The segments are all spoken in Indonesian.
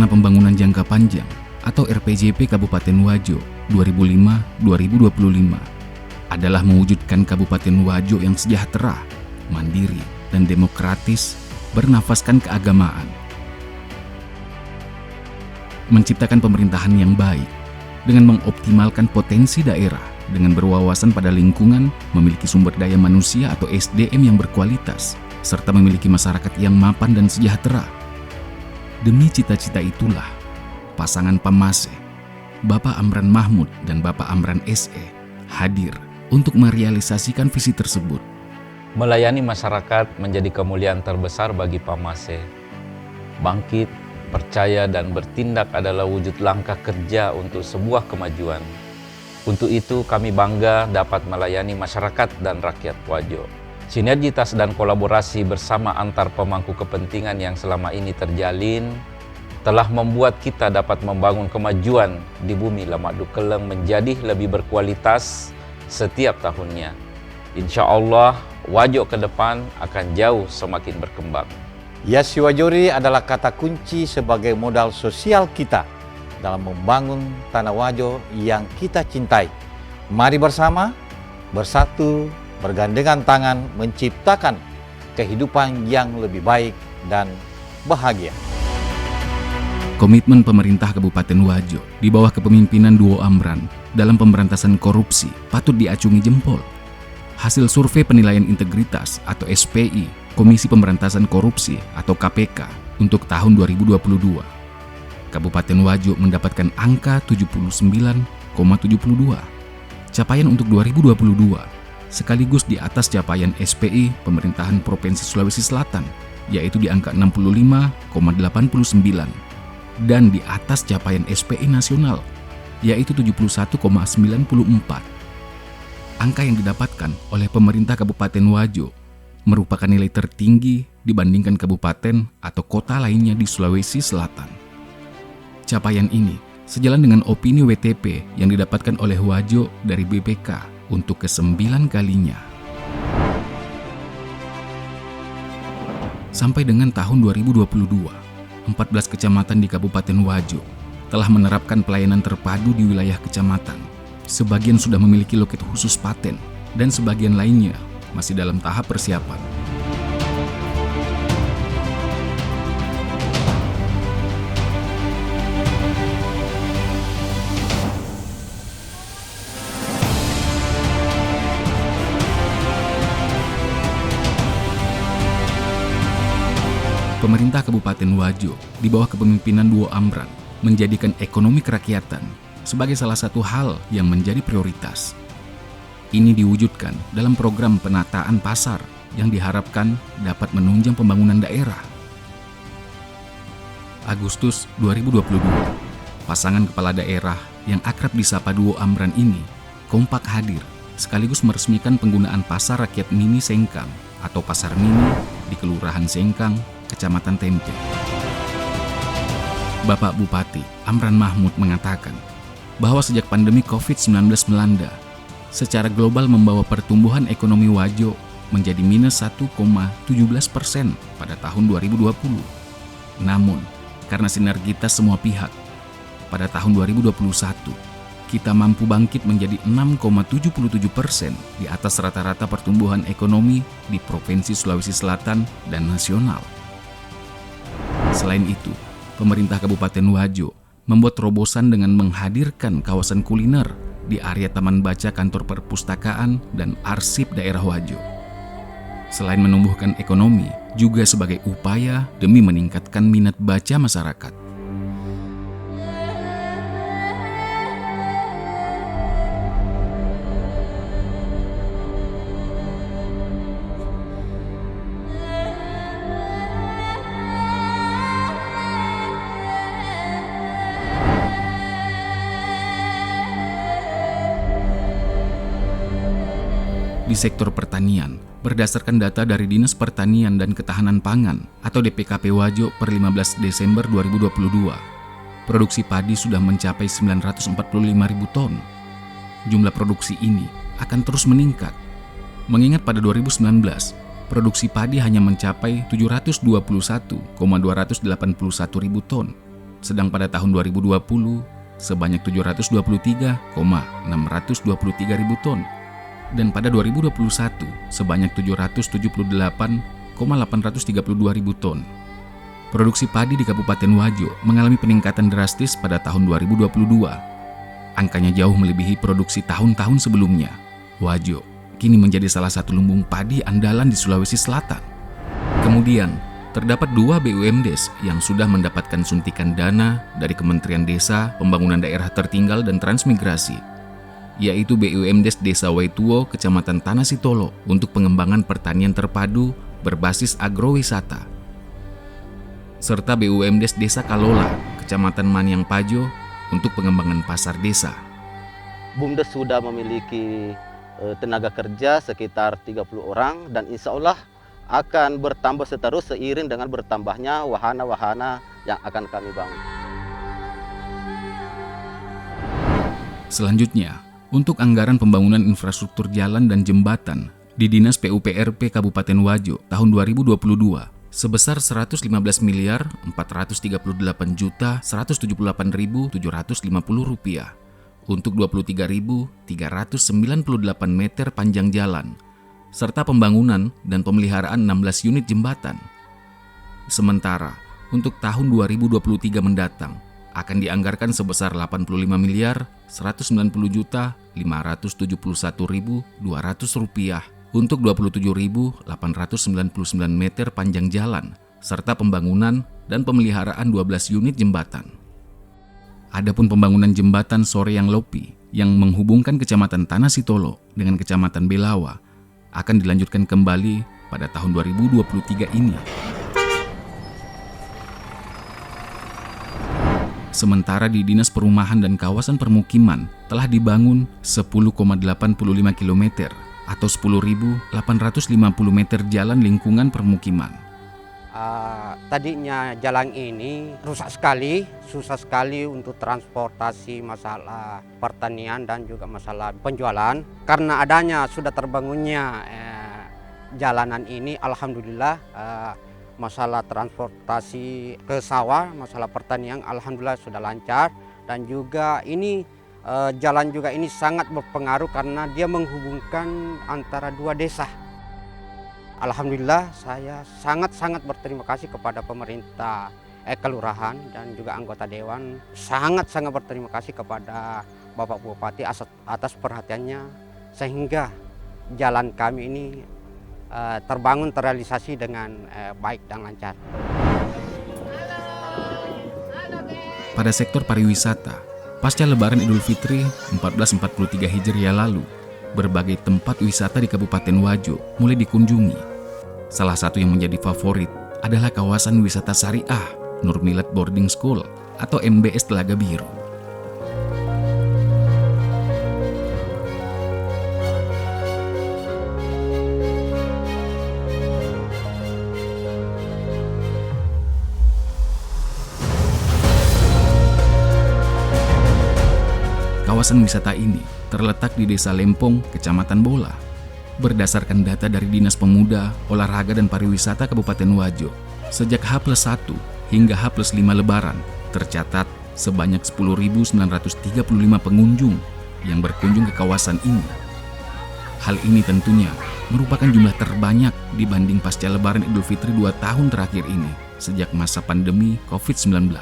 Rencana Pembangunan Jangka Panjang atau RPJP Kabupaten Wajo 2005-2025 adalah mewujudkan Kabupaten Wajo yang sejahtera, mandiri, dan demokratis, bernafaskan keagamaan. Menciptakan pemerintahan yang baik dengan mengoptimalkan potensi daerah dengan berwawasan pada lingkungan, memiliki sumber daya manusia atau SDM yang berkualitas, serta memiliki masyarakat yang mapan dan sejahtera. Demi cita-cita itulah, pasangan Pamase, Bapak Amran Mahmud dan Bapak Amran SE hadir untuk merealisasikan visi tersebut. Melayani masyarakat menjadi kemuliaan terbesar bagi Pamase. Bangkit, percaya, dan bertindak adalah wujud langkah kerja untuk sebuah kemajuan. Untuk itu kami bangga dapat melayani masyarakat dan rakyat Wajo. Sinergitas dan kolaborasi bersama antar pemangku kepentingan yang selama ini terjalin telah membuat kita dapat membangun kemajuan di bumi Lamadu Keleng menjadi lebih berkualitas setiap tahunnya. Insya Allah, Wajo ke depan akan jauh semakin berkembang. Yasi Wajori adalah kata kunci sebagai modal sosial kita dalam membangun tanah Wajo yang kita cintai. Mari bersama, bersatu, bergandengan tangan menciptakan kehidupan yang lebih baik dan bahagia. Komitmen pemerintah Kabupaten Wajo di bawah kepemimpinan Duo Amran dalam pemberantasan korupsi patut diacungi jempol. Hasil survei penilaian integritas atau SPI Komisi Pemberantasan Korupsi atau KPK untuk tahun 2022. Kabupaten Wajo mendapatkan angka 79,72. Capaian untuk 2022 sekaligus di atas capaian SPI Pemerintahan Provinsi Sulawesi Selatan, yaitu di angka 65,89, dan di atas capaian SPI nasional, yaitu 71,94. Angka yang didapatkan oleh pemerintah Kabupaten Wajo merupakan nilai tertinggi dibandingkan kabupaten atau kota lainnya di Sulawesi Selatan. Capaian ini sejalan dengan opini WTP yang didapatkan oleh Wajo dari BPK untuk ke-9 kalinya. Sampai dengan tahun 2022, 14 kecamatan di Kabupaten Wajo telah menerapkan pelayanan terpadu di wilayah kecamatan. Sebagian sudah memiliki loket khusus paten dan sebagian lainnya masih dalam tahap persiapan. Pemerintah Kabupaten Wajo di bawah kepemimpinan Duo Amran menjadikan ekonomi kerakyatan sebagai salah satu hal yang menjadi prioritas. Ini diwujudkan dalam program penataan pasar yang diharapkan dapat menunjang pembangunan daerah. Agustus 2022, pasangan kepala daerah yang akrab disapa Duo Amran ini kompak hadir sekaligus meresmikan penggunaan pasar rakyat mini Sengkang atau pasar mini di Kelurahan Sengkang, Kecamatan Tempe. Bapak Bupati Amran Mahmud mengatakan bahwa sejak pandemi COVID-19 melanda, secara global membawa pertumbuhan ekonomi Wajo menjadi minus 1,17% pada tahun 2020. Namun, karena sinergitas semua pihak, pada tahun 2021, kita mampu bangkit menjadi 6,77% di atas rata-rata pertumbuhan ekonomi di Provinsi Sulawesi Selatan dan nasional. Selain itu, pemerintah Kabupaten Wajo membuat terobosan dengan menghadirkan kawasan kuliner di area Taman Baca Kantor Perpustakaan dan Arsip Daerah Wajo. Selain menumbuhkan ekonomi, juga sebagai upaya demi meningkatkan minat baca masyarakat. Di sektor pertanian, berdasarkan data dari Dinas Pertanian dan Ketahanan Pangan atau DPKP Wajo per 15 Desember 2022, produksi padi sudah mencapai 945.000 ton. Jumlah produksi ini akan terus meningkat. Mengingat pada 2019, produksi padi hanya mencapai 721,281.000 ton. sedang pada tahun 2020 sebanyak 723,623 ribu ton, dan pada 2021 sebanyak 778,832 ribu ton. Produksi padi di Kabupaten Wajo mengalami peningkatan drastis pada tahun 2022. Angkanya jauh melebihi produksi tahun-tahun sebelumnya. Wajo kini menjadi salah satu lumbung padi andalan di Sulawesi Selatan. Kemudian, terdapat 2 BUMDes yang sudah mendapatkan suntikan dana dari Kementerian Desa, Pembangunan Daerah Tertinggal dan Transmigrasi, yaitu BUMDes Desa Waituo, Kecamatan Tanah Sitolo untuk pengembangan pertanian terpadu berbasis agrowisata, serta BUMDes Desa Kalola, Kecamatan Maniang Pajo untuk pengembangan pasar desa. BUMDes sudah memiliki tenaga kerja sekitar 30 orang dan insya Allah akan bertambah seterus seiring dengan bertambahnya wahana-wahana yang akan kami bangun. Selanjutnya, untuk anggaran pembangunan infrastruktur jalan dan jembatan di Dinas PUPRP Kabupaten Wajo tahun 2022 sebesar Rp438.478.178.750 untuk 23.398 meter panjang jalan, serta pembangunan dan pemeliharaan 16 unit jembatan. Sementara, untuk tahun 2023 mendatang, akan dianggarkan sebesar Rp85.571.200 untuk 27.899 meter panjang jalan, serta pembangunan dan pemeliharaan 12 unit jembatan. Adapun pembangunan jembatan Soreang Lopi yang menghubungkan Kecamatan Tanah Sitolo dengan Kecamatan Belawa akan dilanjutkan kembali pada tahun 2023 ini. Sementara di Dinas Perumahan dan Kawasan Permukiman telah dibangun 10,85 km atau 10.850 meter jalan lingkungan permukiman. Tadinya jalan ini rusak sekali, susah sekali untuk transportasi, masalah pertanian dan juga masalah penjualan. Karena adanya sudah terbangunnya jalanan ini, alhamdulillah masalah transportasi ke sawah, masalah pertanian alhamdulillah sudah lancar. Dan juga ini jalan juga ini sangat berpengaruh karena dia menghubungkan antara 2 desa. Alhamdulillah saya sangat-sangat berterima kasih kepada pemerintah kelurahan dan juga anggota dewan. Sangat-sangat berterima kasih kepada Bapak Bupati atas perhatiannya sehingga jalan kami ini terbangun, terrealisasi dengan baik dan lancar. Pada sektor pariwisata, pasca Lebaran Idul Fitri 1443 Hijriah lalu, berbagai tempat wisata di Kabupaten Wajo mulai dikunjungi. Salah satu yang menjadi favorit adalah kawasan wisata syariah Nur Milad Boarding School atau MBS Telaga Biru. Kawasan wisata ini terletak di Desa Lempong, Kecamatan Bola. Berdasarkan data dari Dinas Pemuda, Olahraga dan Pariwisata Kabupaten Wajo, sejak H+1 hingga H+5 Lebaran, tercatat sebanyak 10.935 pengunjung yang berkunjung ke kawasan ini. Hal ini tentunya merupakan jumlah terbanyak dibanding pasca Lebaran Idul Fitri 2 tahun terakhir ini, sejak masa pandemi COVID-19.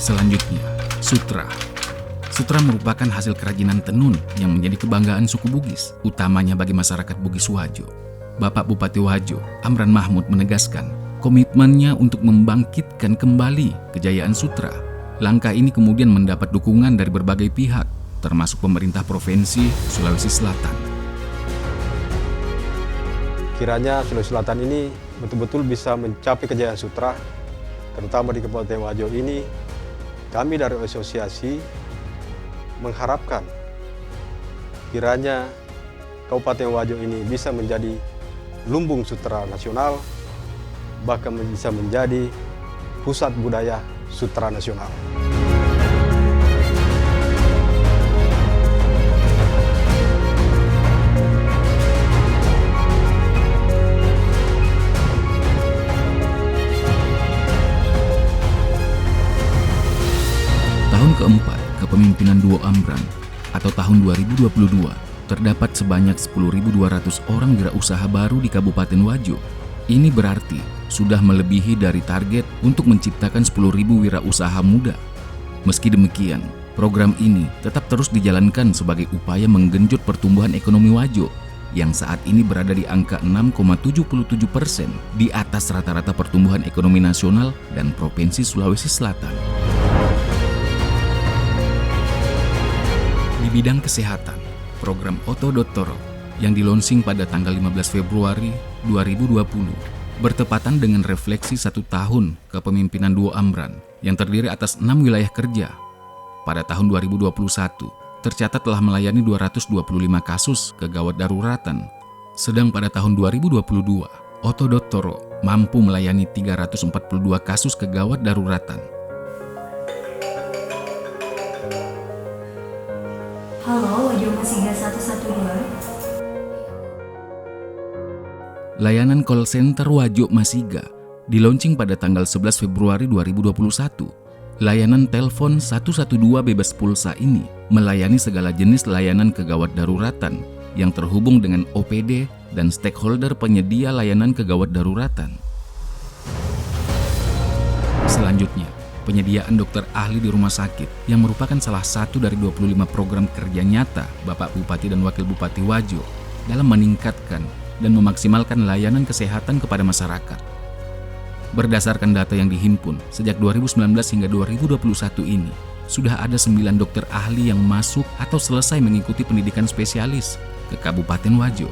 Selanjutnya, sutra. Sutra merupakan hasil kerajinan tenun yang menjadi kebanggaan suku Bugis, utamanya bagi masyarakat Bugis Wajo. Bapak Bupati Wajo, Amran Mahmud menegaskan komitmennya untuk membangkitkan kembali kejayaan sutra. Langkah ini kemudian mendapat dukungan dari berbagai pihak, termasuk pemerintah Provinsi Sulawesi Selatan. Kiranya Sulawesi Selatan ini betul-betul bisa mencapai kejayaan sutra, terutama di Kabupaten Wajo ini. Kami dari asosiasi mengharapkan kiranya Kabupaten Wajo ini bisa menjadi lumbung sutra nasional, bahkan bisa menjadi pusat budaya sutra nasional. kepemimpinan Duo Amran atau tahun 2022, terdapat sebanyak 10.200 orang wirausaha baru di Kabupaten Wajo. Ini berarti sudah melebihi dari target untuk menciptakan 10.000 wirausaha muda. Meski demikian, program ini tetap terus dijalankan sebagai upaya menggenjot pertumbuhan ekonomi Wajo yang saat ini berada di angka 6,77% di atas rata-rata pertumbuhan ekonomi nasional dan Provinsi Sulawesi Selatan. Di bidang kesehatan, program Oto Dottoro yang dilonsing pada tanggal 15 Februari 2020 bertepatan dengan refleksi 1 tahun kepemimpinan Duo Amran yang terdiri atas 6 wilayah kerja. Pada tahun 2021, tercatat telah melayani 225 kasus kegawat daruratan, sedang pada tahun 2022, Oto Dottoro mampu melayani 342 kasus kegawat daruratan. Halo, Wajo Masiga 112. Layanan call center Wajo Masiga dilaunching pada tanggal 11 Februari 2021. Layanan telepon 112 bebas pulsa ini melayani segala jenis layanan kegawat daruratan yang terhubung dengan OPD dan stakeholder penyedia layanan kegawat daruratan. Selanjutnya, penyediaan dokter ahli di rumah sakit yang merupakan salah satu dari 25 program kerja nyata Bapak Bupati dan Wakil Bupati Wajo dalam meningkatkan dan memaksimalkan layanan kesehatan kepada masyarakat. Berdasarkan data yang dihimpun, sejak 2019 hingga 2021 ini, sudah ada 9 dokter ahli yang masuk atau selesai mengikuti pendidikan spesialis ke Kabupaten Wajo.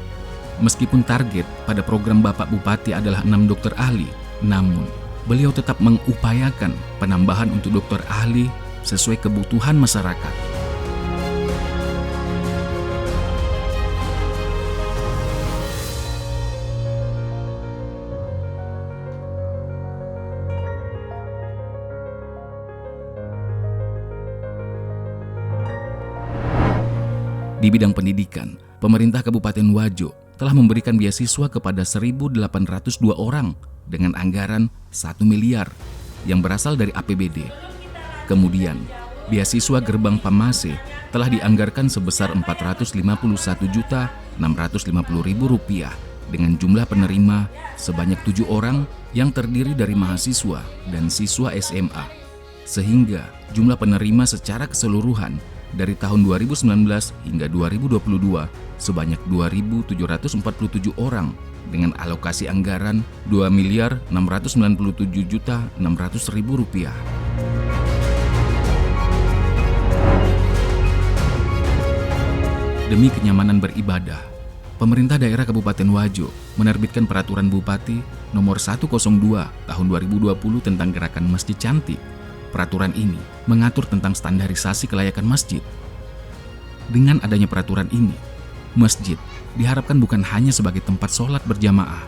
Meskipun target pada program Bapak Bupati adalah 6 dokter ahli, namun beliau tetap mengupayakan penambahan untuk dokter ahli sesuai kebutuhan masyarakat. Di bidang pendidikan, pemerintah Kabupaten Wajo telah memberikan beasiswa kepada 1.802 orang dengan anggaran 1 miliar yang berasal dari APBD. Kemudian, beasiswa gerbang Pamase telah dianggarkan sebesar Rp451.650.000 dengan jumlah penerima sebanyak 7 orang yang terdiri dari mahasiswa dan siswa SMA. Sehingga jumlah penerima secara keseluruhan dari tahun 2019 hingga 2022 sebanyak 2.747 orang dengan alokasi anggaran Rp2.697.600.000. Demi kenyamanan beribadah, pemerintah daerah Kabupaten Wajo menerbitkan Peraturan Bupati Nomor 102 Tahun 2020 tentang Gerakan Masjid Cantik. Peraturan ini mengatur tentang standarisasi kelayakan masjid. Dengan adanya peraturan ini, masjid diharapkan bukan hanya sebagai tempat sholat berjamaah,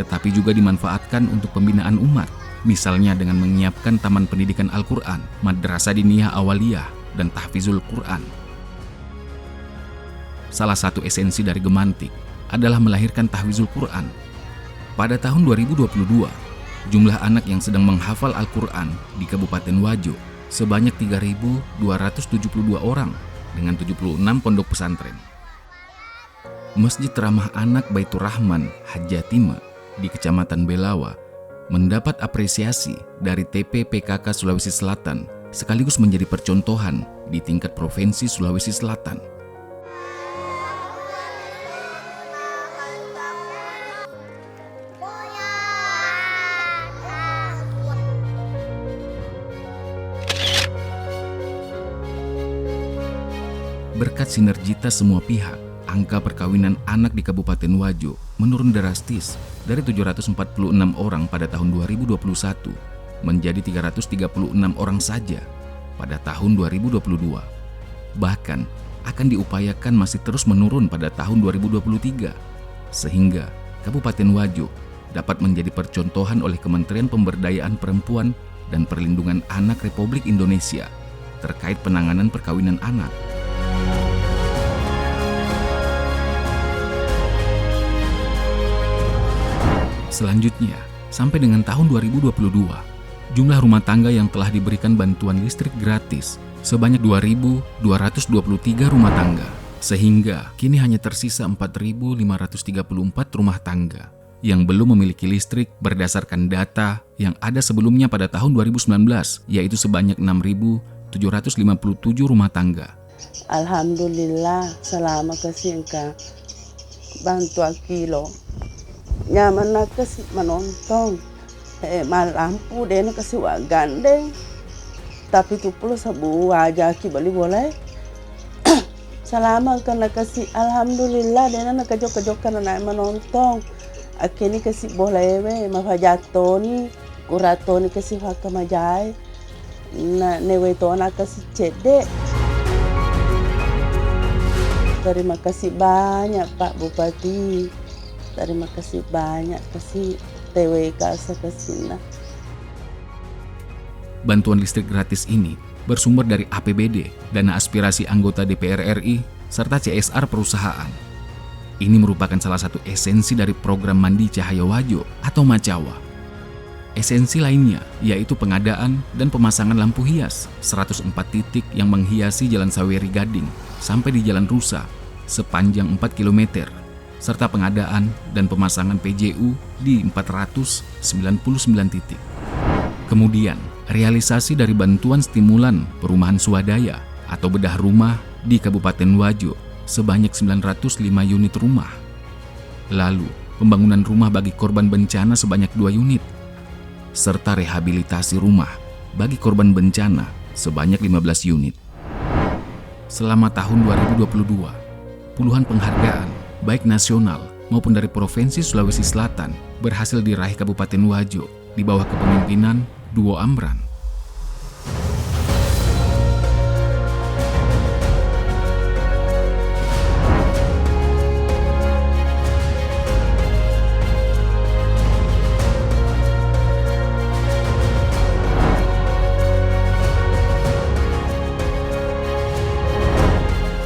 tetapi juga dimanfaatkan untuk pembinaan umat, misalnya dengan menyiapkan taman pendidikan Al-Quran, madrasah diniyah awaliyah, dan tahfizul Quran. Salah satu esensi dari Gemantik adalah melahirkan tahfizul Quran. Pada tahun 2022, jumlah anak yang sedang menghafal Al-Quran di Kabupaten Wajo sebanyak 3.272 orang dengan 76 pondok pesantren. Masjid Ramah Anak Baitur Rahman Hajatima di Kecamatan Belawa mendapat apresiasi dari TP PKK Sulawesi Selatan sekaligus menjadi percontohan di tingkat Provinsi Sulawesi Selatan. Berkat sinergitas semua pihak, angka perkawinan anak di Kabupaten Wajo menurun drastis dari 746 orang pada tahun 2021 menjadi 336 orang saja pada tahun 2022. Bahkan akan diupayakan masih terus menurun pada tahun 2023, sehingga Kabupaten Wajo dapat menjadi percontohan oleh Kementerian Pemberdayaan Perempuan dan Perlindungan Anak Republik Indonesia terkait penanganan perkawinan anak. Selanjutnya, sampai dengan tahun 2022, jumlah rumah tangga yang telah diberikan bantuan listrik gratis sebanyak 2.223 rumah tangga, sehingga kini hanya tersisa 4.534 rumah tangga yang belum memiliki listrik berdasarkan data yang ada sebelumnya pada tahun 2019, yaitu sebanyak 6.757 rumah tangga. Alhamdulillah, selama kasih engkau bantu kilo. Nyaman nak kasih menonton. Lampu dia nak kasih wak gandeng. Tapi tu pula sabu wajah ki balik boleh. Selama engkau nak kasih alhamdulillah dia nak kejok-kejok kan nak menonton. Akhirnya kasih boleh mafajato ni kurato ni kasih hak majai. Na newe to nak kasih cedek. Terima kasih banyak Pak Bupati. Terima kasih banyak kasih TWK Sakasina. Bantuan listrik gratis ini bersumber dari APBD, dana aspirasi anggota DPR RI, serta CSR perusahaan. Ini merupakan salah satu esensi dari program Mandi Cahaya Wajo atau Macawa. Esensi lainnya yaitu pengadaan dan pemasangan lampu hias 104 titik yang menghiasi Jalan Saweri Gading sampai di Jalan Rusa sepanjang 4 km, serta pengadaan dan pemasangan PJU di 499 titik. Kemudian, realisasi dari bantuan stimulan perumahan swadaya atau bedah rumah di Kabupaten Wajo sebanyak 905 unit rumah. Lalu, pembangunan rumah bagi korban bencana sebanyak 2 unit, serta rehabilitasi rumah bagi korban bencana sebanyak 15 unit. Selama tahun 2022, puluhan penghargaan, baik nasional maupun dari Provinsi Sulawesi Selatan, berhasil diraih Kabupaten Wajo di bawah kepemimpinan Duo Amran.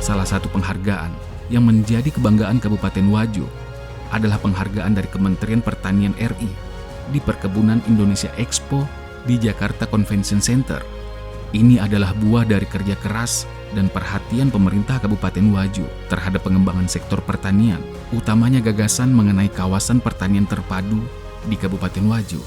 Salah satu penghargaan yang menjadi kebanggaan Kabupaten Wajo adalah penghargaan dari Kementerian Pertanian RI di Perkebunan Indonesia Expo di Jakarta Convention Center. Ini adalah buah dari kerja keras dan perhatian pemerintah Kabupaten Wajo terhadap pengembangan sektor pertanian, utamanya gagasan mengenai kawasan pertanian terpadu di Kabupaten Wajo.